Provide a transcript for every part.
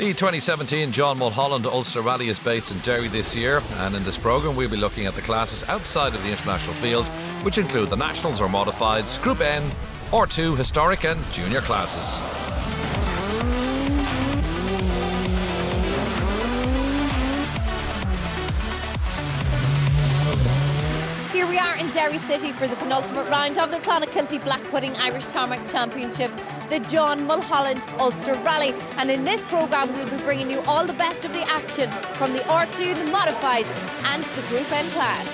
The 2017 John Mulholland Ulster Rally is based in Derry this year, and in this programme we'll be looking at the classes outside of the international field, which include the Nationals or Modifieds, Group N, R2, Historic and Junior classes. Here we are in Derry City for the penultimate round of the Clonakilty Black Pudding Irish Tarmac Championship, the John Mulholland Ulster Rally. And in this programme we'll be bringing you all the best of the action from the R2, the Modified and the Group N class.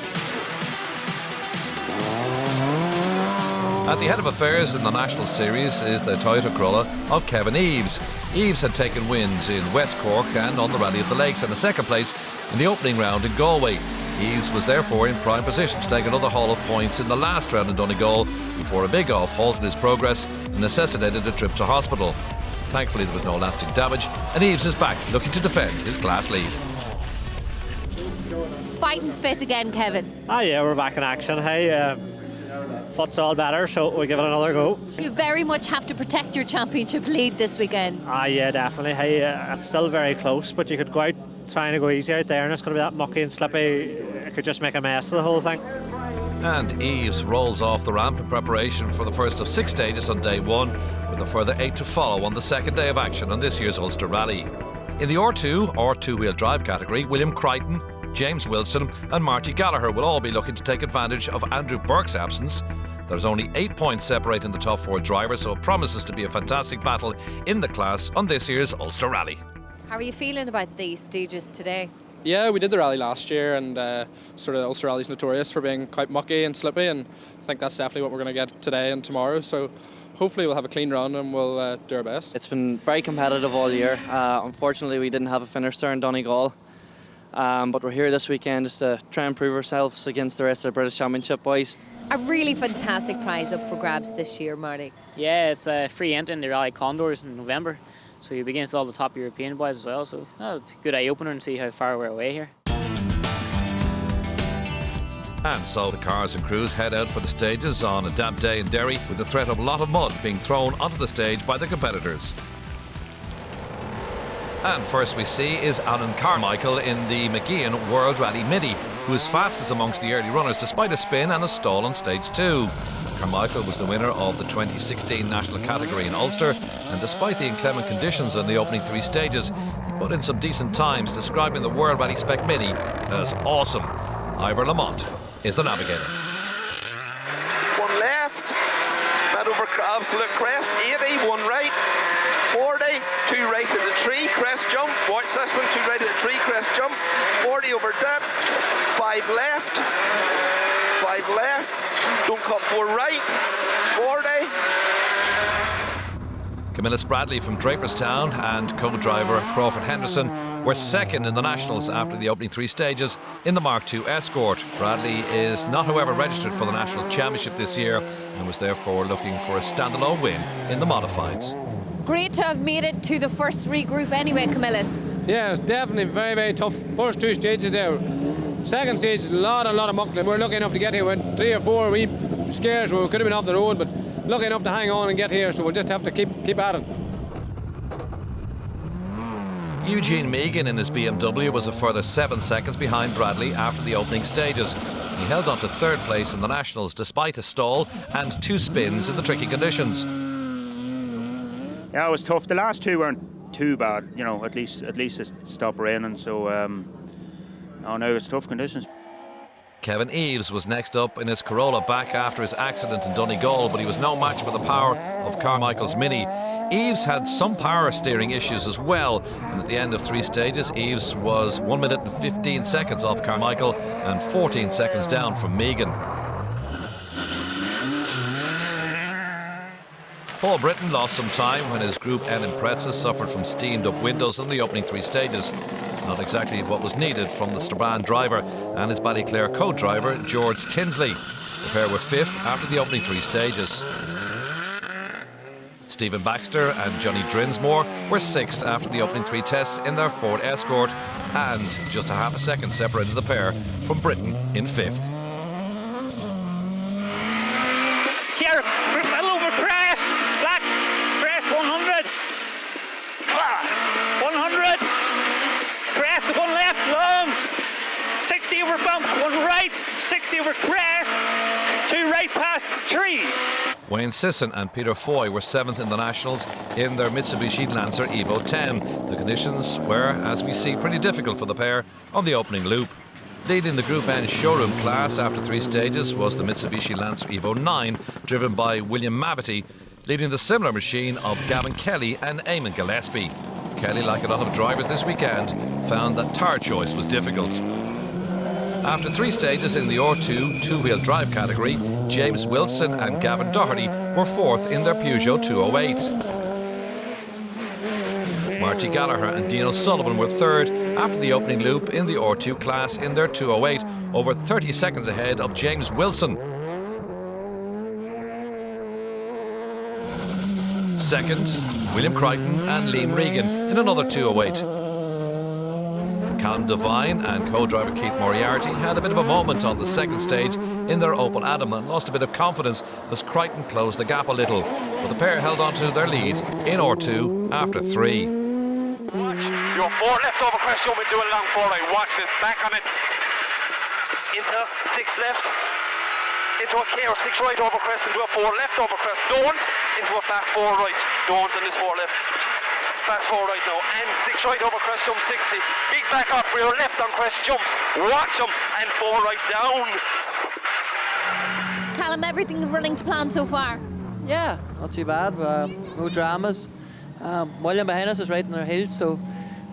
At the head of affairs in the National Series is the Toyota Corolla of Kevin Eves. Eves had taken wins in West Cork and on the Rally of the Lakes, and a second place in the opening round in Galway. Eves was therefore in prime position to take another haul of points in the last round in Donegal before a big off halted his progress and necessitated a trip to hospital. Thankfully there was no lasting damage, and Eves is back looking to defend his class lead. Fighting fit again, Kevin. Yeah, we're back in action. Hey, foot's all better, so we'll give it another go. You very much have to protect your championship lead this weekend. Yeah, definitely. Hey, it's still very close, but you could go out trying to go easy out there, and it's going to be that mucky and slippy. It could just make a mess of the whole thing. And Eves rolls off the ramp in preparation for the first of 6 stages on day one, with a further 8 to follow on the second day of action on this year's Ulster Rally. In the R2 or two-wheel drive category, William Crichton, James Wilson and Marty Gallagher will all be looking to take advantage of Andrew Burke's absence. There's only 8 points separating the top 4 drivers, so it promises to be a fantastic battle in the class on this year's Ulster Rally. How are you feeling about these stages today? Yeah, we did the rally last year, and sort of Ulster Rally's notorious for being quite mucky and slippy, and I think that's definitely what we're going to get today and tomorrow. So hopefully we'll have a clean run and we'll do our best. It's been very competitive all year. Unfortunately, we didn't have a finish there in Donegal, but we're here this weekend just to try and prove ourselves against the rest of the British Championship boys. A really fantastic prize up for grabs this year, Marty. Yeah, it's a free entry in the Rally Condors in November. So you're against all the top European boys as well, so good eye-opener and see how far we're away here. And so the cars and crews head out for the stages on a damp day in Derry, with the threat of a lot of mud being thrown onto the stage by the competitors. And first we see is Alan Carmichael in the McGeehan World Rally Mini, who is fastest amongst the early runners despite a spin and a stall on stage 2. Carmichael was the winner of the 2016 national category in Ulster, and despite the inclement conditions on the opening 3 stages, he put in some decent times, describing the World Rally Spec Mini as awesome. Ivor Lamont is the navigator. One left, that over absolute crest, 80, one right, 40, 2 right to the tree, crest jump, watch this one, 2 right to the tree, crest jump, 40 over dip, 5 left, 5 left, don't cut 4 right, 40. Camilla Spradley from Draperstown and co-driver Crawford Henderson were second in the Nationals after the opening 3 stages in the Mark II Escort. Bradley is not, however, registered for the National Championship this year and was therefore looking for a standalone win in the Modifieds. Great to have made it to the first regroup anyway, Camillus. Yeah, it's definitely very, very tough. First 2 stages there. Second stage, a lot of muck. We're lucky enough to get here with 3 or 4 wee scares where we could have been off the road, but lucky enough to hang on and get here, so we'll just have to keep at it. Eugene Megan in his BMW was a further 7 seconds behind Bradley after the opening stages. He held on to 3rd place in the Nationals despite a stall and 2 spins in the tricky conditions. Yeah, it was tough. The last 2 weren't too bad, you know, at least it stopped raining, so no, it's tough conditions. Kevin Eves was next up in his Corolla back after his accident in Donegal, but he was no match for the power of Carmichael's Mini. Eves had some power steering issues as well, and at the end of 3 stages Eves was 1 minute and 15 seconds off Carmichael and 14 seconds down from Megan. Paul Britton lost some time when his Group N Impreza suffered from steamed up windows in the opening 3 stages. Not exactly what was needed from the Strabane driver and his Ballyclare co-driver George Tinsley. The pair were 5th after the opening 3 stages. Stephen Baxter and Johnny Drinsmore were 6th after the opening 3 tests in their Ford Escort, and just a half a second separated the pair from Britain in 5th. Here, fell over crest, black, crest 100, 100, crest, 1 left, long, 60 over bumps, 1 right, 60 over crest, 2 right past 3. Wayne Sisson and Peter Foy were 7th in the Nationals in their Mitsubishi Lancer Evo 10. The conditions were, as we see, pretty difficult for the pair on the opening loop. Leading the Group N showroom class after 3 stages was the Mitsubishi Lancer Evo 9, driven by William Mavety, leading the similar machine of Gavin Kelly and Eamon Gillespie. Kelly, like a lot of drivers this weekend, found that tyre choice was difficult. After 3 stages in the R2 two-wheel drive category, James Wilson and Gavin Doherty were 4th in their Peugeot 208. Marty Gallagher and Dean O'Sullivan were 3rd after the opening loop in the R2 class in their 208, over 30 seconds ahead of James Wilson. 2nd, William Crichton and Liam Regan in another 208. Callum Devine and co-driver Keith Moriarty had a bit of a moment on the 2nd stage in their Opel Adam and lost a bit of confidence as Crichton closed the gap a little, but the pair held on to their lead in R2 after 3. Watch, your 4 left over crest jump and do a long 4 right. Watch this, back on it. Into 6 left. Into a care 6 right over crest and do a 4 left over crest. Don't into a fast 4 right. Don't in this 4 left. Fast 4 right now, and 6 right over crest jump 60. Big back off for your left on crest jumps. Watch them, and 4 right down. Callum, everything running to plan so far? Yeah, not too bad. No dramas. William behind us is right in their heels, so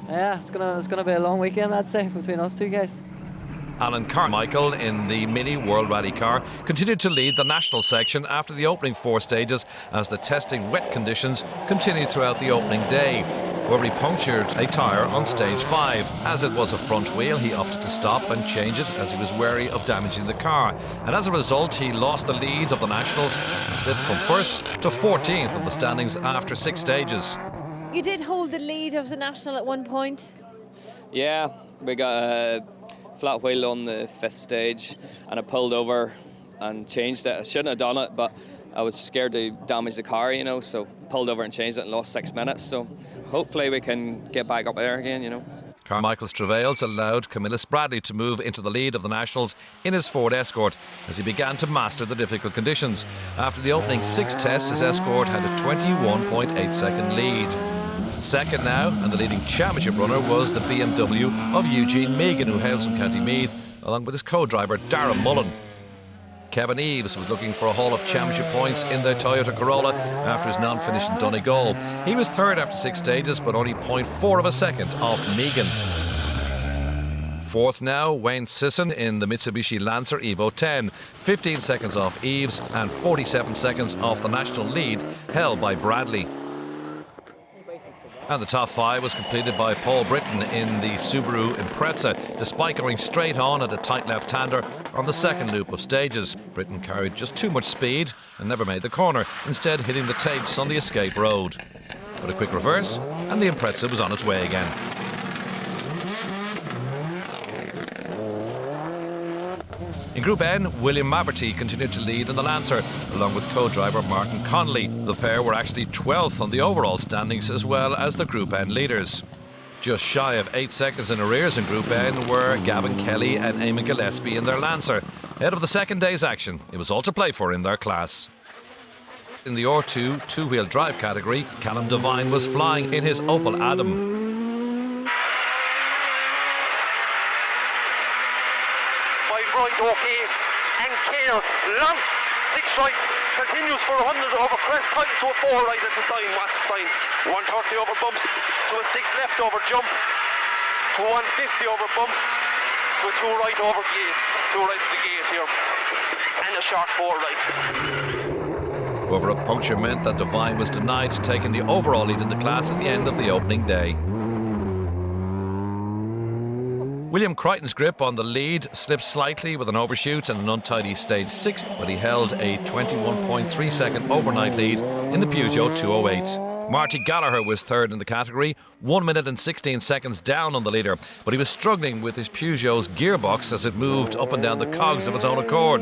yeah, it's gonna be a long weekend, I'd say, between us two guys. Alan Carmichael in the Mini World Rally car continued to lead the national section after the opening 4 stages as the testing wet conditions continued throughout the opening day, where he punctured a tyre on stage 5. As it was a front wheel, he opted to stop and change it as he was wary of damaging the car, and as a result he lost the lead of the nationals and slipped from 1st to 14th in the standings after 6 stages. You did hold the lead of the national at one point. Yeah, we got a flat wheel on the 5th stage and I pulled over and changed it. I shouldn't have done it, but I was scared to damage the car, you know, so pulled over and changed it and lost 6 minutes. So hopefully we can get back up there again, you know. Carmichael's travails allowed Camillus Bradley to move into the lead of the Nationals in his Ford Escort as he began to master the difficult conditions. After the opening 6 tests, his Escort had a 21.8 second lead. Second now, and the leading championship runner, was the BMW of Eugene Megan, who hails from County Meath, along with his co-driver Darren Mullen. Kevin Eves was looking for a haul of championship points in the Toyota Corolla after his non-finish in Donegal. He was 3rd after 6 stages, but only 0.4 of a second off Megan. 4th now, Wayne Sisson in the Mitsubishi Lancer Evo 10, 15 seconds off Eves and 47 seconds off the national lead held by Bradley. And the top 5 was completed by Paul Britton in the Subaru Impreza, despite going straight on at a tight left-hander on the 2nd loop of stages. Britton carried just too much speed and never made the corner, instead hitting the tapes on the escape road. But a quick reverse, and the Impreza was on its way again. In Group N, William Mavety continued to lead in the Lancer, along with co-driver Martin Connolly. The pair were actually 12th on the overall standings as well as the Group N leaders. Just shy of 8 seconds in arrears in Group N were Gavin Kelly and Eamon Gillespie in their Lancer. Ahead of the 2nd day's action, it was all to play for in their class. In the R2 two-wheel drive category, Callum Devine was flying in his Opel Adam. Right, okay, and care, long, 6 right, continues for 100 over crest, tight to a 4 right at the sign, what's the sign, 130 over bumps, to a 6 left over jump, to 150 over bumps, to a 2 right over gate, 2 right to the gate here, and a short 4 right. However, a puncture meant that Devine was denied taking the overall lead in the class at the end of the opening day. William Crichton's grip on the lead slipped slightly with an overshoot and an untidy stage 6th, but he held a 21.3 second overnight lead in the Peugeot 208. Marty Gallagher was third in the category, 1 minute and 16 seconds down on the leader, but he was struggling with his Peugeot's gearbox as it moved up and down the cogs of its own accord.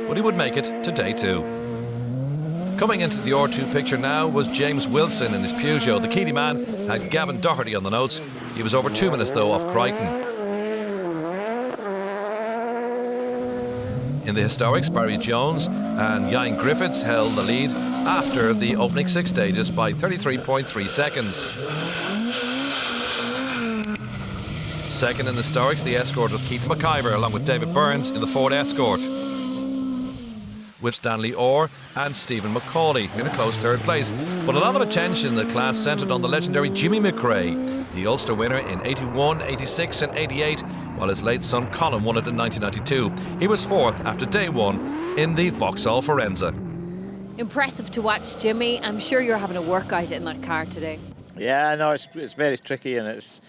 But he would make it to day 2. Coming into the R2 picture now was James Wilson in his Peugeot. The Keeley man had Gavin Doherty on the notes. He was over 2 minutes though off Crichton. In the historics, Barry Jones and Ian Griffiths held the lead after the opening 6 stages by 33.3 seconds. Second in the historics, the Escort of Keith McIver along with David Burns in the Ford Escort, with Stanley Orr and Stephen McCauley in a close third place. But a lot of attention in the class centred on the legendary Jimmy McRae, the Ulster winner in 81, 86 and 88, while his late son Colin won it in 1992. He was 4th after day 1 in the Vauxhall Forenza. Impressive to watch, Jimmy. I'm sure you're having a workout in that car today. Yeah, no, it's very tricky and it's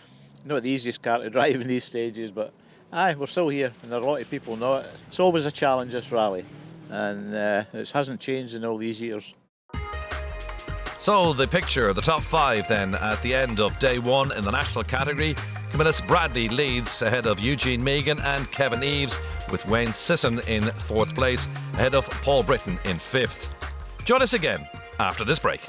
not the easiest car to drive in these stages, but we're still here and a lot of people know it. It's always a challenge, this rally, and it hasn't changed in all these years. So the picture, the top 5 then at the end of day 1 in the national category. Camillus Bradley leads ahead of Eugene Megan and Kevin Eves, with Wayne Sisson in 4th place ahead of Paul Britton in 5th. Join us again after this break.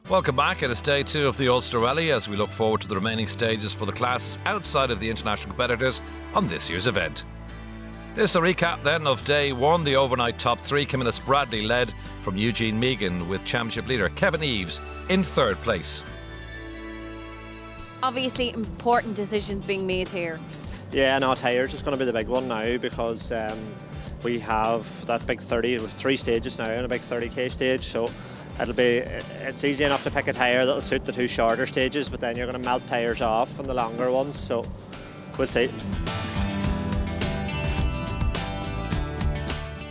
Welcome back. It is day 2 of the Ulster Rally as we look forward to the remaining stages for the class outside of the international competitors on this year's event. This is a recap then of day 1. The overnight top 3, Camillus Bradley led from Eugene Megan with championship leader Kevin Eves in 3rd place. Obviously important decisions being made here. Yeah, no, tyres is going to be the big one now because we have that big 30 with 3 stages now and a big 30k stage, so it's easy enough to pick a tyre that'll suit the 2 shorter stages, but then you're going to melt tyres off on the longer ones, so we'll see.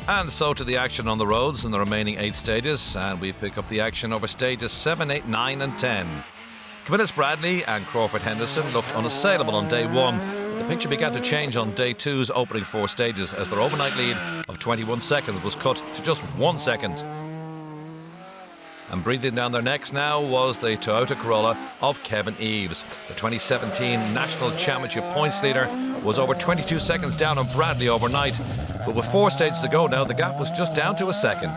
And so to the action on the roads in the remaining 8 stages, and we pick up the action over stages 7, 8, 9 and 10. Camillus Bradley and Crawford Henderson looked unassailable on day 1. The picture began to change on day 2's opening 4 stages as their overnight lead of 21 seconds was cut to just 1 second. And breathing down their necks now was the Toyota Corolla of Kevin Eves. The 2017 National Championship points leader was over 22 seconds down on Bradley overnight. But with 4 stages to go now, the gap was just down to a second.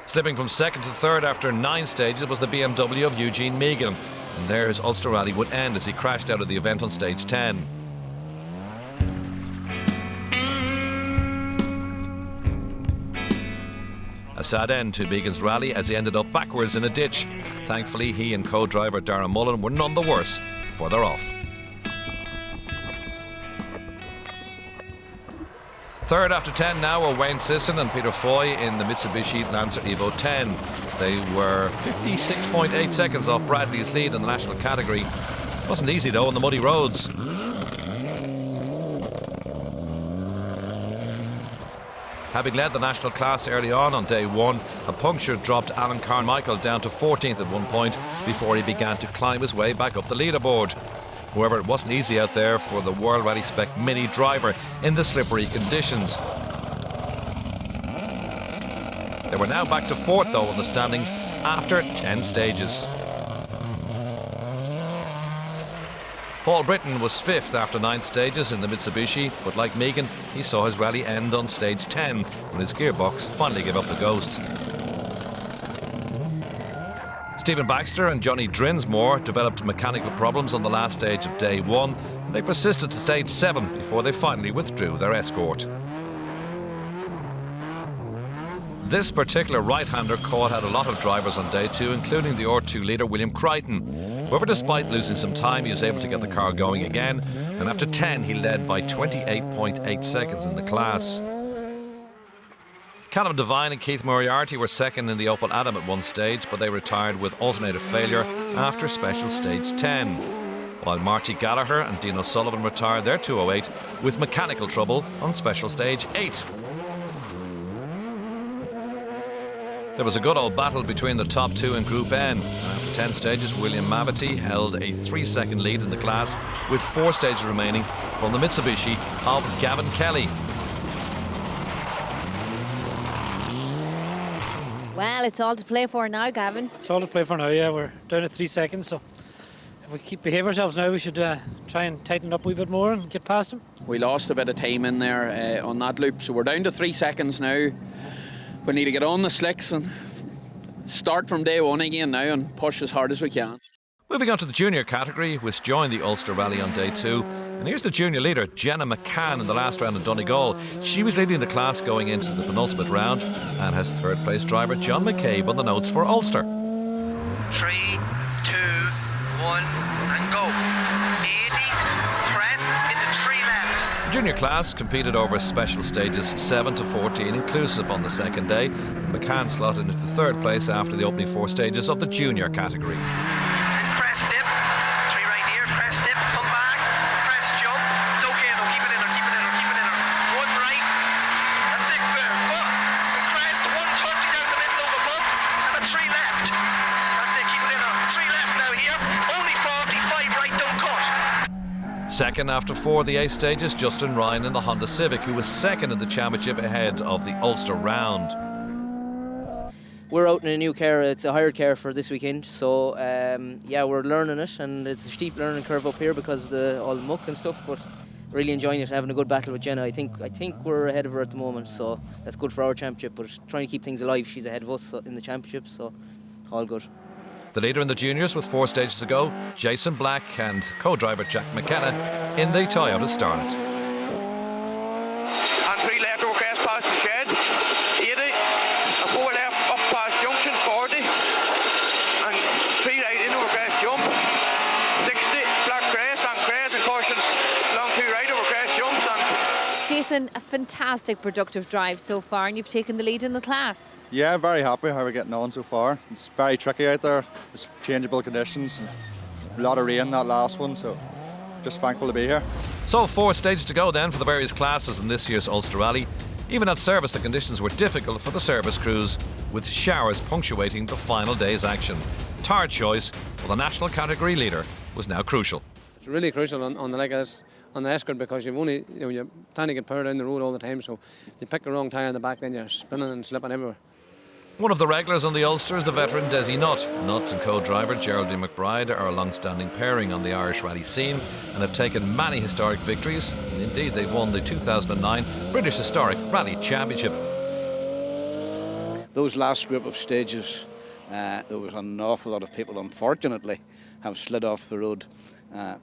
Slipping from 2nd to 3rd after 9 stages was the BMW of Eugene Megan. And there his Ulster Rally would end as he crashed out of the event on stage 10. A sad end to Megan's rally as he ended up backwards in a ditch. Thankfully, he and co-driver Darren Mullen were none the worse for their off. 3rd after 10 now were Wayne Sisson and Peter Foy in the Mitsubishi Lancer Evo 10. They were 56.8 seconds off Bradley's lead in the national category. Wasn't easy though on the muddy roads. Having led the national class early on day 1, a puncture dropped Alan Carmichael down to 14th at one point before he began to climb his way back up the leaderboard. However, it wasn't easy out there for the World Rally Spec Mini driver in the slippery conditions. They were now back to 4th though in the standings after 10 stages. Paul Britton was 5th after 9 stages in the Mitsubishi, but like Megan, he saw his rally end on stage 10 when his gearbox finally gave up the ghost. Stephen Baxter and Johnny Drinsmore developed mechanical problems on the last stage of day 1. They persisted to stage 7 before they finally withdrew their escort. This particular right-hander caught out a lot of drivers on day 2, including the R2 leader William Crichton. However, despite losing some time, he was able to get the car going again, and after 10 he led by 28.8 seconds in the class. Callum Devine and Keith Moriarty were second in the Opel Adam at one stage, but they retired with alternator failure after special stage 10. While Marty Gallagher and Dean O'Sullivan retired their 208 with mechanical trouble on special stage 8. There was a good old battle between the top two in Group N. After 10 stages, William Mavety held a 3-second lead in the class with 4 stages remaining from the Mitsubishi of Gavin Kelly. Well, it's all to play for now, Gavin. It's all to play for now, yeah. We're down to 3 seconds, so if we behave ourselves now, we should try and tighten up a wee bit more and get past them. We lost a bit of time in there on that loop, so we're down to 3 seconds now. We need to get on the slicks and start from day one again now and push as hard as we can. Moving on to the junior category, which joined the Ulster Rally on day 2. And here's the junior leader, Jenna McCann, in the last round in Donegal. She was leading the class going into the penultimate round and has third place driver John McCabe on the notes for Ulster. 3, 2, 1 and go. 80, crest into 3 left. The junior class competed over special stages 7 to 14 inclusive on the second day. McCann slotted into third place after the opening 4 stages of the junior category. And crest dip. 3 right here, crest dip, come back, crest jump. It's okay though, keep it in her, keep it in her, keep it in her. 1 right. That's it, good. Crest, 130 down the middle over bumps, and a 3 left. That's it, keep it in her. 3 left now here. Only 45 right, don't cut. Second after 4 of the 8 stages, Justin Ryan in the Honda Civic, who was second in the championship ahead of the Ulster round. We're out in a new car. It's a hired car for this weekend, so yeah, we're learning it, and it's a steep learning curve up here because of all the muck and stuff, but really enjoying it, having a good battle with Jenna. I think we're ahead of her at the moment, so that's good for our championship, but trying to keep things alive. She's ahead of us in the championship, so all good. The leader in the juniors with 4 stages to go, Jason Black and co-driver Jack McKenna in the Toyota Starlet. And 3 left over crest past the shed, 80, and 4 left up past junction, 40, and 3 right in over crest jump, 60, black crest and caution, long 2 right over crest jumps. And Jason, a fantastic productive drive so far, and you've taken the lead in the class. Yeah, very happy how we're getting on so far. It's very tricky out there. It's changeable conditions. A lot of rain that last one, so just thankful to be here. So 4 stages to go then for the various classes in this year's Ulster Rally. Even at service, the conditions were difficult for the service crews, with showers punctuating the final day's action. Tire choice for the national category leader was now crucial. It's really crucial on the leg of this, on the Escort, because you're trying to get power down the road all the time, so you pick the wrong tyre in the back, then you're spinning and slipping everywhere. One of the regulars on the Ulster is the veteran Desi Nutt. Nutt and co-driver Geraldine McBride are a long-standing pairing on the Irish rally scene and have taken many historic victories. And indeed, they've won the 2009 British Historic Rally Championship. Those last group of stages, there was an awful lot of people, unfortunately, have slid off the road.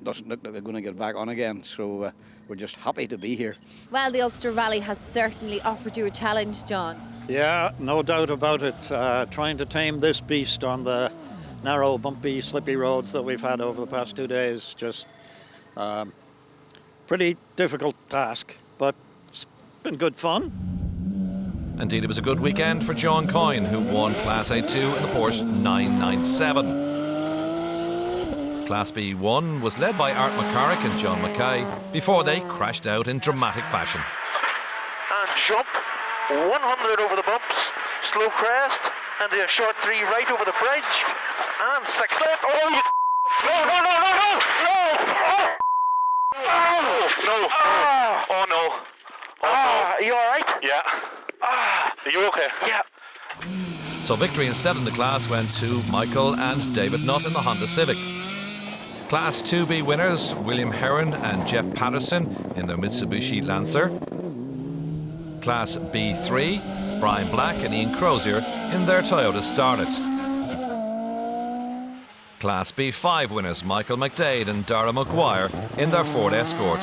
Doesn't look like they're going to get back on again, so we're just happy to be here. Well, the Ulster Rally has certainly offered you a challenge, John. Yeah, no doubt about it. Trying to tame this beast on the narrow, bumpy, slippy roads that we've had over the past 2 days, just pretty difficult task, but it's been good fun. Indeed, it was a good weekend for John Coyne, who won Class A2 in the Porsche 997. Class B1 was led by Art McCarrick and John Mackay before they crashed out in dramatic fashion. And jump, 100 over the bumps, slow crest, and the short 3 right over the bridge, and 6 left. Oh, you... No! Oh, no. Are you all right? Yeah. Are you okay? Yeah. So victory in 7 in the class went to Michael and David Nutt in the Honda Civic. Class 2B winners, William Heron and Jeff Patterson in their Mitsubishi Lancer. Class B3, Brian Black and Ian Crozier in their Toyota Starlet. Class B5 winners, Michael McDade and Dara Maguire in their Ford Escort.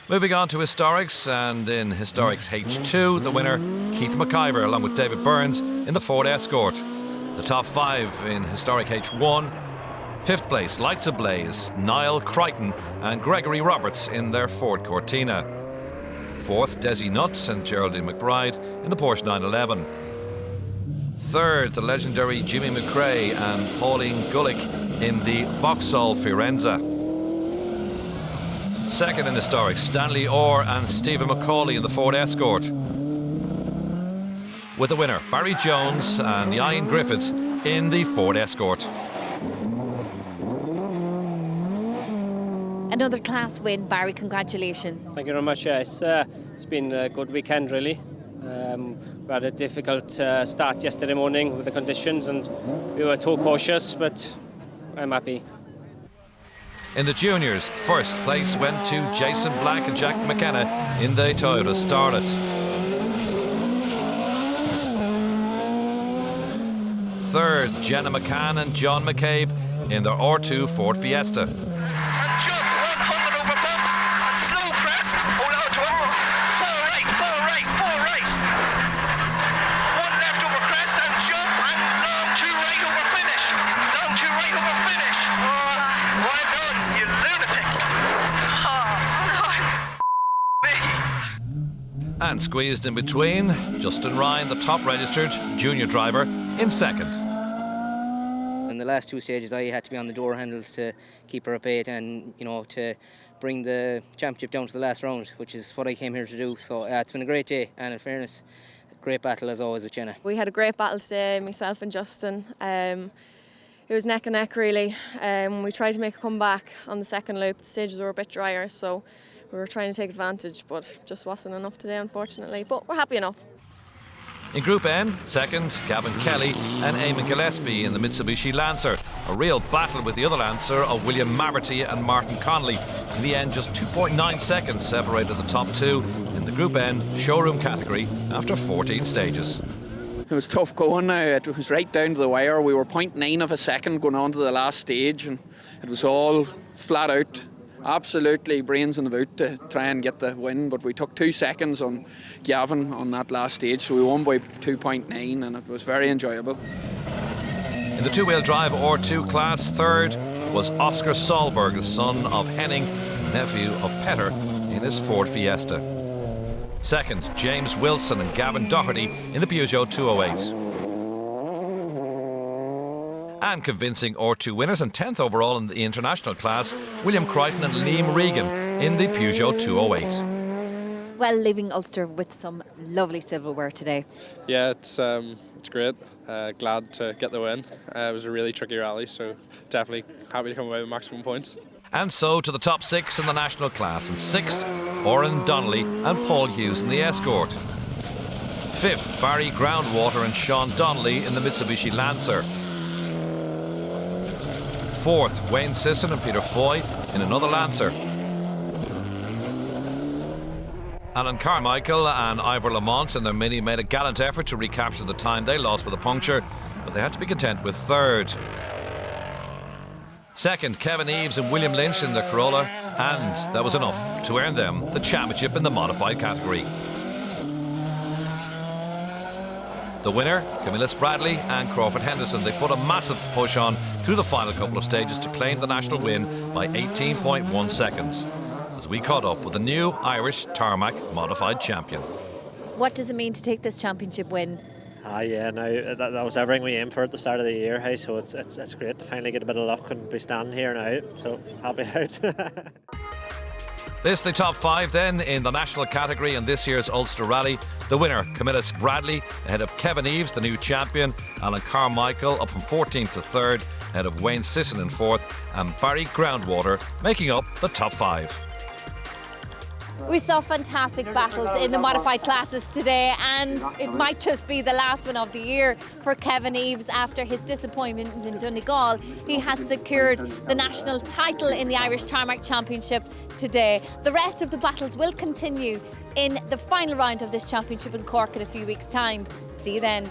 Moving on to Historics, and in Historics H2, the winner, Keith McIver, along with David Burns in the Ford Escort. The top 5 in historic H1. 5th place, Lights Ablaze, Niall Crichton and Gregory Roberts in their Ford Cortina. 4th, Desi Nuts and Geraldine McBride in the Porsche 911. 3rd, the legendary Jimmy McRae and Pauline Gullick in the Vauxhall Firenze. 2nd in historic, Stanley Orr and Stephen McCauley in the Ford Escort. With the winner, Barry Jones and Ian Griffiths in the Ford Escort. Another class win, Barry, congratulations. Thank you very much. It's been a good weekend, really. We had a difficult start yesterday morning with the conditions and we were too cautious, but I'm happy. In the juniors, 1st place went to Jason Black and Jack McKenna in the Toyota Starlet. 3rd, Jenna McCann and John McCabe in their R2 Ford Fiesta. And jump 100 over bumps and slow crest. All out to him. 4 right, 4 right, 4 right. 1 left over crest and jump and long 2 right over finish. Long 2 right over finish. Well done, you lunatic. And squeezed in between, Justin Ryan, the top registered junior driver, in 2nd. In the last 2 stages, I had to be on the door handles to keep her at bay and, to bring the championship down to the last round, which is what I came here to do. So it's been a great day, and in fairness, a great battle as always with Jenna. We had a great battle today, myself and Justin. It was neck and neck, really. We tried to make a comeback on the second loop. The stages were a bit drier, so we were trying to take advantage, but just wasn't enough today, unfortunately. But we're happy enough. In Group N, 2nd, Gavin Kelly and Eamon Gillespie in the Mitsubishi Lancer. A real battle with the other Lancer of William Maverty and Martin Connolly. In the end, just 2.9 seconds separated the top 2 in the Group N showroom category after 14 stages. It was tough going now. It was right down to the wire. We were 0.9 of a second going on to the last stage, and it was all flat out. Absolutely brains in the boot to try and get the win, but we took 2 seconds on Gavin on that last stage, so we won by 2.9, and it was very enjoyable. In the 2-wheel drive R2 class, 3rd was Oscar Solberg, the son of Henning, nephew of Petter, in his Ford Fiesta. 2nd, James Wilson and Gavin Doherty in the Peugeot 208. And convincing R2 winners, and 10th overall in the international class, William Crichton and Liam Regan in the Peugeot 208. Well, leaving Ulster with some lovely silverware today. Yeah, it's great. Glad to get the win. It was a really tricky rally, so definitely happy to come away with maximum points. And so to the top 6 in the national class. In 6th, Oren Donnelly and Paul Hughes in the Escort. 5th, Barry Groundwater and Sean Donnelly in the Mitsubishi Lancer. 4th, Wayne Sisson and Peter Foy in another Lancer. Alan Carmichael and Ivor Lamont in their Mini made a gallant effort to recapture the time they lost with a puncture, but they had to be content with 3rd. 2nd, Kevin Eves and William Lynch in their Corolla, and that was enough to earn them the championship in the modified category. The winner, Camilla Spradley and Crawford Henderson. They put a massive push on through the final couple of stages to claim the national win by 18.1 seconds. As we caught up with the new Irish Tarmac modified champion. What does it mean to take this championship win? Yeah, now that was everything we aimed for at the start of the year, hey, so it's great to finally get a bit of luck and be standing here now, so happy out. This the top 5 then in the national category in this year's Ulster Rally. The winner, Camilla Bradley, ahead of Kevin Eves, the new champion. Alan Carmichael up from 14th to 3rd, ahead of Wayne Sisson in 4th, and Barry Groundwater making up the top 5. We saw fantastic battles in the modified classes today, and it might just be the last one of the year for Kevin Eves after his disappointment in Donegal. He has secured the national title in the Irish Tarmac Championship today. The rest of the battles will continue in the final round of this championship in Cork in a few weeks' time. See you then.